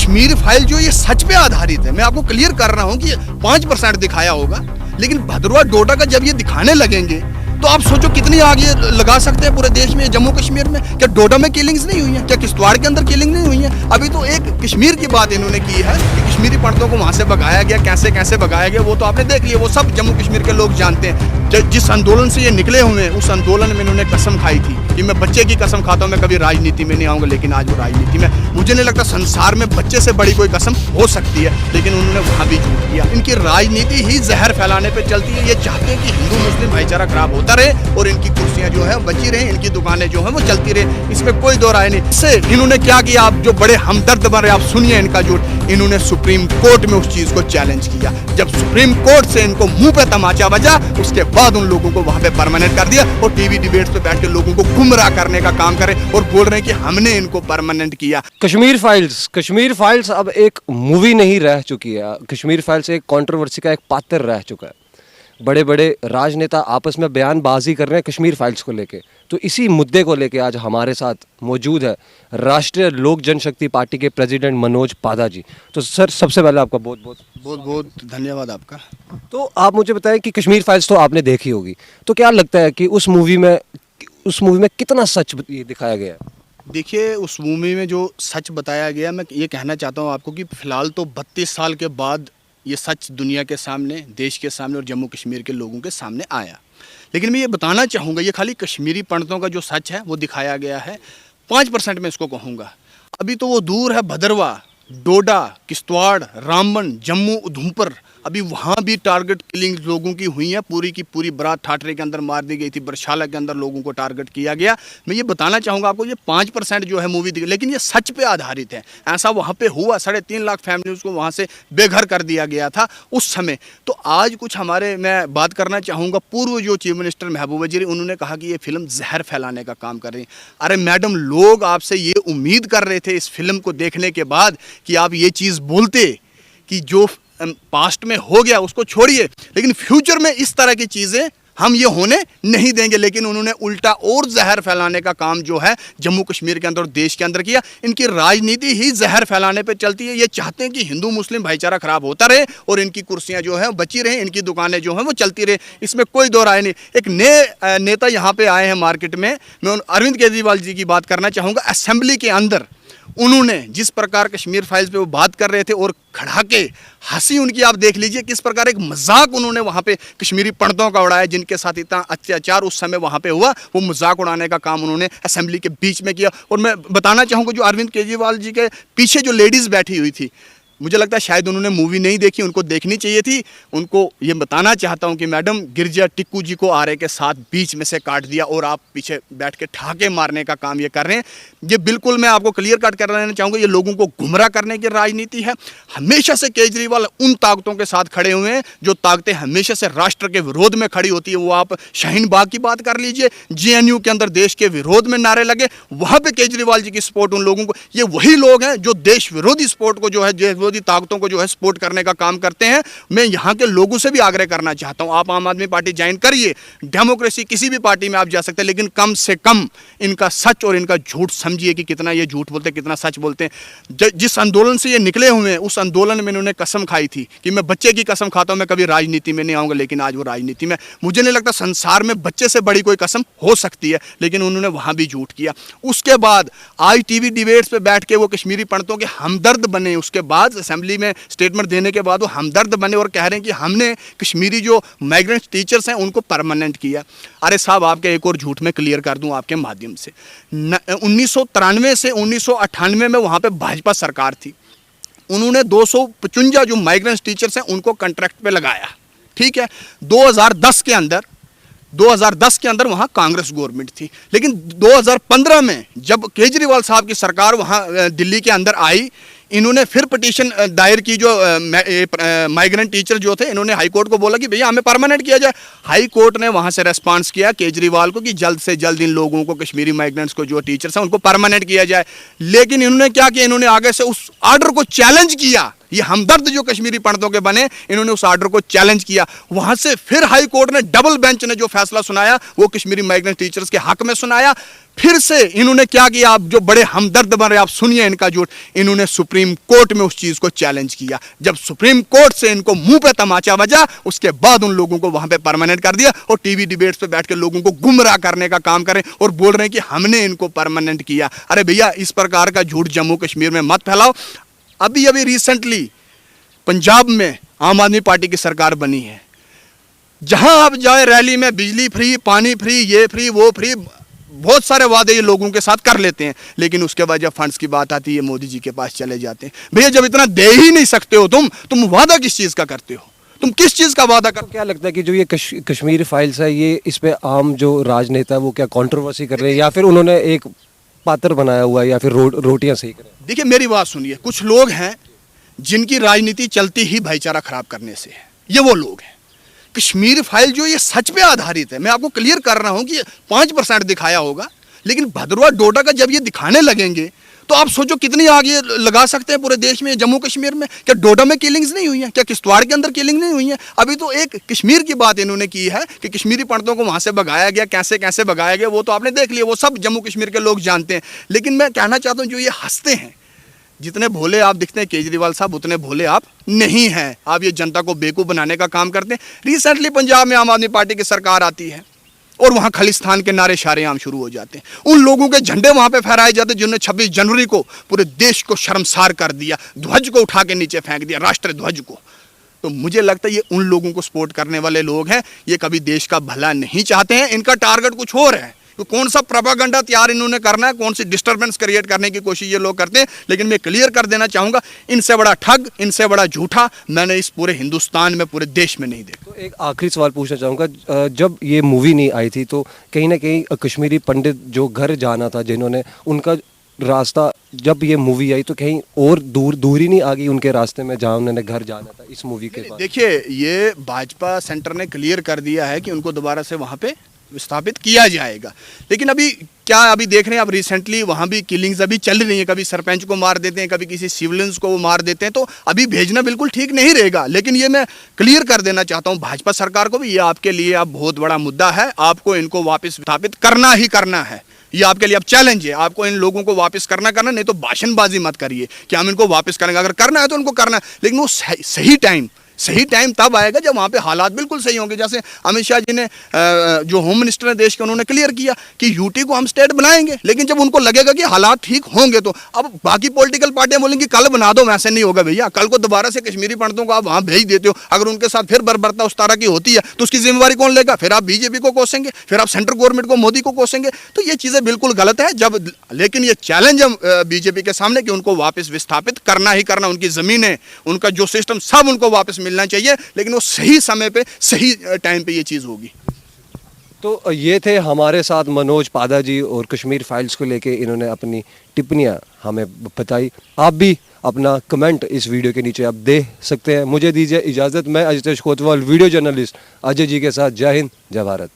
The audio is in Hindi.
कश्मीर फाइल जो ये सच पे आधारित है, मैं आपको क्लियर कर रहा हूँ कि 5% दिखाया होगा, लेकिन भद्रवा डोडा का जब ये दिखाने लगेंगे तो आप सोचो कितनी आग ये लगा सकते हैं पूरे देश में, जम्मू कश्मीर में। क्या डोडा में किलिंग्स नहीं हुई हैं? क्या किश्तवाड़ के अंदर किलिंग नहीं हुई है? अभी तो एक कश्मीर की बात इन्होंने की है कि कश्मीरी पंडितों को वहां से भगाया गया, कैसे कैसे भगाया गया, वो तो आपने देख लिया, वो सब जम्मू कश्मीर के लोग जानते हैं। जिस आंदोलन से ये निकले हुए हैं, उस आंदोलन में इन्होंने कसम खाई थी कि मैं बच्चे की कसम खाता हूँ, मैं कभी राजनीति में नहीं आऊँगा, लेकिन आज वो राजनीति में, मुझे नहीं लगता संसार में बच्चे से बड़ी कोई कसम हो सकती है, लेकिन उन्होंने वहाँ भी झूठ किया। इनकी राजनीति ही जहर फैलाने पर चलती है। ये चाहते हैं कि हिंदू मुस्लिम भाईचारा खराब होता रहे और इनकी कुर्सियां जो है बची रहे, इनकी दुकानें जो है वो चलती रहे, इसमें कोई दो राय नहीं। इससे इन्होंने क्या किया, आप जो बड़े हमदर्द बन रहे, आप सुनिए इनका झूठ। इन्होंने सुप्रीम कोर्ट में उस चीज को चैलेंज किया। जब सुप्रीम कोर्ट से इनको मुंह पे तमाचा बजा, उसके बाद उन लोगों को वहां पे परमानेंट कर दिया और टीवी डिबेट्स पे बैठ के लोगों को गुमराह करने का काम करे और बोल रहे हैं कि हमने इनको परमानेंट किया। कश्मीर फाइल्स अब एक मूवी नहीं रह चुकी है। कश्मीर फाइल्स एक कंट्रोवर्सी का एक पात्र रह चुका है। बड़े बड़े राजनेता आपस में बयानबाजी कर रहे हैं कश्मीर फाइल्स को लेके। तो इसी मुद्दे को लेके आज हमारे साथ मौजूद है राष्ट्रीय लोक जनशक्ति पार्टी के प्रेसिडेंट मनोज पादा जी। तो सर, सबसे पहले आपका बहुत बहुत धन्यवाद आपका। तो आप मुझे बताएं कि कश्मीर फाइल्स तो आपने देखी होगी, तो क्या लगता है कि उस मूवी में कितना सच ये दिखाया गया है? देखिए, उस मूवी में जो सच बताया गया, मैं ये कहना चाहता हूँ आपको कि फिलहाल तो 32 साल के बाद ये सच दुनिया के सामने, देश के सामने और जम्मू कश्मीर के लोगों के सामने आया। लेकिन मैं ये बताना चाहूँगा, ये खाली कश्मीरी पंडितों का जो सच है वो दिखाया गया है। 5% में इसको कहूँगा। अभी तो वो दूर है, भद्रवा, डोडा, किश्तवाड़, रामबन, जम्मू, उधमपुर, अभी वहाँ भी टारगेट किलिंग लोगों की हुई है। पूरी की पूरी बारात ठाठरे के अंदर मार दी गई थी, बरशाला के अंदर लोगों को टारगेट किया गया। मैं ये बताना चाहूँगा आपको, ये 5% जो है मूवी दिखी, लेकिन ये सच पे आधारित है। ऐसा वहाँ पे हुआ, 3.5 लाख फैमिलीज को वहाँ से बेघर कर दिया गया था उस समय। तो आज कुछ हमारे, मैं बात करना चाहूँगा, पूर्व जो चीफ मिनिस्टर महबूबा जी, उन्होंने कहा कि ये फिल्म जहर फैलाने का काम कर रही है। अरे मैडम, लोग आपसे ये उम्मीद कर रहे थे इस फिल्म को देखने के बाद कि आप ये चीज़ बोलते कि जो पास्ट में हो गया उसको छोड़िए, लेकिन फ्यूचर में इस तरह की चीज़ें हम ये होने नहीं देंगे। लेकिन उन्होंने उल्टा और जहर फैलाने का काम जो है जम्मू कश्मीर के अंदर और देश के अंदर किया। इनकी राजनीति ही जहर फैलाने पे चलती है। ये चाहते हैं कि हिंदू मुस्लिम भाईचारा खराब होता रहे और इनकी कुर्सियां जो है बची रहे, इनकी दुकानें जो हैं वो चलती रहे, इसमें कोई दो राय नहीं। एक नए नेता यहाँ पे आए हैं मार्केट में, मैं अरविंद केजरीवाल जी की बात करना चाहूँगा। असेंबली के अंदर उन्होंने जिस प्रकार कश्मीर फाइल्स पे वो बात कर रहे थे और खड़ा के हंसी उनकी आप देख लीजिए, किस प्रकार एक मजाक उन्होंने वहाँ पे कश्मीरी पंडितों का उड़ाया, जिनके साथ इतना अत्याचार उस समय वहाँ पे हुआ, वो मजाक उड़ाने का काम उन्होंने असेंबली के बीच में किया। और मैं बताना चाहूँगा, जो अरविंद केजरीवाल जी के पीछे जो लेडीज़ बैठी हुई थी, मुझे लगता है शायद उन्होंने मूवी नहीं देखी, उनको देखनी चाहिए थी। उनको ये बताना चाहता हूँ कि मैडम, गिरजा टिक्कू जी को आरे के साथ बीच में से काट दिया और आप पीछे बैठ के ठाके मारने का काम ये कर रहे हैं। ये बिल्कुल मैं आपको क्लियर कट कर देना चाहूँगा, ये लोगों को गुमराह करने की राजनीति है। हमेशा से केजरीवाल उन ताकतों के साथ खड़े हुए हैं जो ताकतें हमेशा से राष्ट्र के विरोध में खड़ी होती है। वो आप शाहीन बाग की बात कर लीजिए, JNU के अंदर देश के विरोध में नारे लगे, वहाँ पर केजरीवाल जी की सपोर्ट उन लोगों को, ये वही लोग हैं जो देश विरोधी सपोर्ट को जो है ताकतों को जो है सपोर्ट करने का काम करते हैं। मैं यहाँ के लोगों से भी आग्रह करना चाहता हूँ, आप आम आदमी पार्टी ज्वाइन करिए, डेमोक्रेसी किसी भी पार्टी में आप जा सकते हैं, लेकिन कम से कम इनका सच और इनका झूठ समझिए कि कितना ये झूठ बोलते हैं, कितना सच बोलते हैं। जिस आंदोलन से ये निकले हुए हैं, उस आंदोलन में इन्होंने कसम खाई थी कि मैं बच्चे की कसम खाता हूँ, मैं कभी राजनीति में नहीं आऊँगा, लेकिन आज वो राजनीति में, मुझे नहीं लगता संसार में बच्चे से बड़ी कोई कसम हो सकती है, लेकिन उन्होंने वहाँ भी झूठ किया। उसके बाद आज टीवी डिबेट्स पे बैठ के वो कश्मीरी पंडितों के हमदर्द बने। उसके बाद असेंबली में स्टेटमेंट देने के बाद वो हमदर्द बने और कह रहे हैं कि हमने कश्मीरी जो माइग्रेंट टीचर्स हैं उनको परमानेंट किया। अरे साहब, आपके एक और झूठ में क्लियर कर दूं आपके माध्यम से, 1993 से 1998 में वहाँ पे भाजपा सरकार थी। उन्होंने 255 जो माइग्रेंट टीचर्स हैं उनको कॉन्ट्रैक्ट पे लगाया, ठीक है। 2010 के अंदर वहाँ कांग्रेस गवर्नमेंट थी, लेकिन 2015 में जब केजरीवाल साहब की सरकार वहाँ दिल्ली के अंदर आई, इन्होंने फिर पिटीशन दायर की। जो माइग्रेंट टीचर जो थे, इन्होंने हाई कोर्ट को बोला कि भैया हमें परमानेंट किया जाए। हाई कोर्ट ने वहाँ से रेस्पॉन्स किया केजरीवाल को कि जल्द से जल्द इन लोगों को, कश्मीरी माइग्रेंट्स को जो टीचर्स हैं उनको परमानेंट किया जाए। लेकिन इन्होंने क्या किया, इन्होंने आगे से उस ऑर्डर को चैलेंज किया। ये हमदर्द जो कश्मीरी पंडितों के बने, इन्होंने उस आर्डर को चैलेंज किया। वहां से फिर हाई कोर्ट ने डबल बेंच ने जो फैसला सुनाया वो कश्मीरी माइग्रेंट टीचर्स के हक में सुनाया। फिर से इन्होंने क्या किया, आप जो बड़े हमदर्द बन रहे, आप सुनिए इनका झूठ, इन्होंने सुप्रीम कोर्ट में उस चीज को चैलेंज किया। जब सुप्रीम कोर्ट से इनको मुंह पे तमाचा बजा, उसके बाद उन लोगों को वहां पे परमानेंट कर दिया और टीवी डिबेट्स पे बैठ के लोगों को गुमराह करने का काम करें और बोल रहे हैं कि हमने इनको परमानेंट किया। अरे भैया, इस प्रकार का झूठ जम्मू कश्मीर में मत फैलाओ। अभी अभी रिसेंटली पंजाब में आम आदमी पार्टी की सरकार बनी है, जहां आप जाए रैली में बिजली फ्री, पानी फ्री, ये फ्री, वो फ्री, बहुत सारे वादे ये लोगों के साथ कर लेते हैं, लेकिन उसके बाद जब फंड्स की बात आती है मोदी जी के पास चले जाते हैं। भैया, जब इतना दे ही नहीं सकते हो तुम वादा किस चीज का करते हो? तुम किस चीज का वादा कर? क्या लगता है कि जो ये कश्मीर फाइल्स है, ये इस पे आम जो राजनेता है वो क्या कंट्रोवर्सी कर रहे हैं, या फिर उन्होंने एक पात्र बनाया हुआ है, या फिर रोटियां सेक रहे हैं? देखिए, मेरी बात सुनिए, कुछ लोग हैं जिनकी राजनीति चलती ही भाईचारा खराब करने से है। ये वो लोग हैं। कश्मीर फाइल जो ये सच पे आधारित है, मैं आपको क्लियर कर रहा हूं कि 5% दिखाया होगा, लेकिन भद्रवाह डोडा का जब ये दिखाने लगेंगे तो आप सोचो कितनी आगे लगा सकते हैं पूरे देश में, जम्मू कश्मीर में। क्या डोडा में किलिंग्स नहीं हुई हैं? क्या किश्तवाड़ के अंदर किलिंग नहीं हुई हैं? अभी तो एक कश्मीर की बात इन्होंने की है कि कश्मीरी पंडितों को वहां से भगाया गया, कैसे कैसे भगाया गया, वो तो आपने देख लिया, वो सब जम्मू कश्मीर के लोग जानते हैं। लेकिन मैं कहना चाहता हूँ, जो ये हंसते हैं, जितने भोले आप दिखते हैं केजरीवाल साहब, उतने भोले आप नहीं हैं। आप ये जनता को बेवकूफ बनाने का काम करते हैं। रिसेंटली पंजाब में आम आदमी पार्टी की सरकार आती है और वहां खालिस्तान के नारे शारेआम शुरू हो जाते हैं। उन लोगों के झंडे वहां पे फहराए जाते हैं जिन्होंने 26 जनवरी को पूरे देश को शर्मसार कर दिया, ध्वज को उठा के नीचे फेंक दिया, राष्ट्रीय ध्वज को। तो मुझे लगता है ये उन लोगों को सपोर्ट करने वाले लोग हैं, ये कभी देश का भला नहीं चाहते हैं। इनका टारगेट कुछ और है। तो कौन सा प्रोपेगेंडा तैयार इन्होंने करना है, कौन सी डिस्टर्बेंस क्रिएट करने की कोशिश ये लोग करते हैं। लेकिन मैं क्लियर कर देना चाहूंगा, इनसे बड़ा ठग, इनसे बड़ा झूठा मैंने इस पूरे हिंदुस्तान में, पूरे देश में नहीं देखा। तो एक आखिरी सवाल पूछना चाहूँगा, जब ये मूवी नहीं आई थी तो कहीं ना कहीं कश्मीरी पंडित जो घर जाना था, जिन्होंने उनका रास्ता, जब ये मूवी आई तो कहीं और दूरी नहीं आ गई उनके रास्ते में जहाँ उन्होंने घर जाना था इस मूवी के बाद? देखिए, ये भाजपा सेंटर ने क्लियर कर दिया है कि उनको दोबारा से वहाँ पे विस्थापित किया जाएगा। लेकिन अभी क्या अभी देख रहे हैं, अब रिसेंटली वहाँ भी किलिंग्स अभी चल रही हैं। कभी सरपंच को मार देते हैं, कभी किसी सिविलियंस को वो मार देते हैं। तो अभी भेजना बिल्कुल ठीक नहीं रहेगा। लेकिन ये मैं क्लियर कर देना चाहता हूँ भाजपा सरकार को भी, ये आपके लिए अब बहुत बड़ा मुद्दा है। आपको इनको वापस विस्थापित करना ही करना है। ये आपके लिए अब चैलेंज है। आपको इन लोगों को वापस करना, नहीं तो भाषणबाजी मत करिए कि हम इनको वापस करेंगे। अगर करना है तो उनको करना है, लेकिन वो सही टाइम तब आएगा जब वहाँ पे हालात बिल्कुल सही होंगे। जैसे अमित शाह जी ने, जो होम मिनिस्टर है देश के, उन्होंने क्लियर किया कि यूटी को हम स्टेट बनाएंगे, लेकिन जब उनको लगेगा कि हालात ठीक होंगे तो। अब बाकी पॉलिटिकल पार्टियां बोलेंगी कल बना दो, वैसे नहीं होगा भैया। कल को दोबारा से कश्मीरी पंडितों को आप वहाँ भेज देते हो, अगर उनके साथ फिर बर्बरता उस तरह की होती है तो उसकी जिम्मेवारी कौन लेगा? फिर आप बीजेपी को कोसेंगे, फिर आप सेंट्रल गवर्नमेंट को, मोदी को कोसेंगे। तो ये चीज़ें बिल्कुल गलत है। लेकिन ये चैलेंज है बीजेपी के सामने कि उनको वापस विस्थापित करना ही करना। उनकी ज़मीनें, उनका जो सिस्टम, सब उनको वापस मिलना चाहिए, लेकिन वो सही समय पे, सही टाइम पे ये चीज़ होगी। तो ये थे हमारे साथ मनोज पादा जी, और कश्मीर फाइल्स को लेके इन्होंने अपनी टिप्पणियां हमें बताई। आप भी अपना कमेंट इस वीडियो के नीचे आप दे सकते हैं। मुझे दीजिए इजाज़त। मैं अजितेश कोतवाल, वीडियो जर्नलिस्ट अजय जी के साथ। जय हिंद, जय भारत।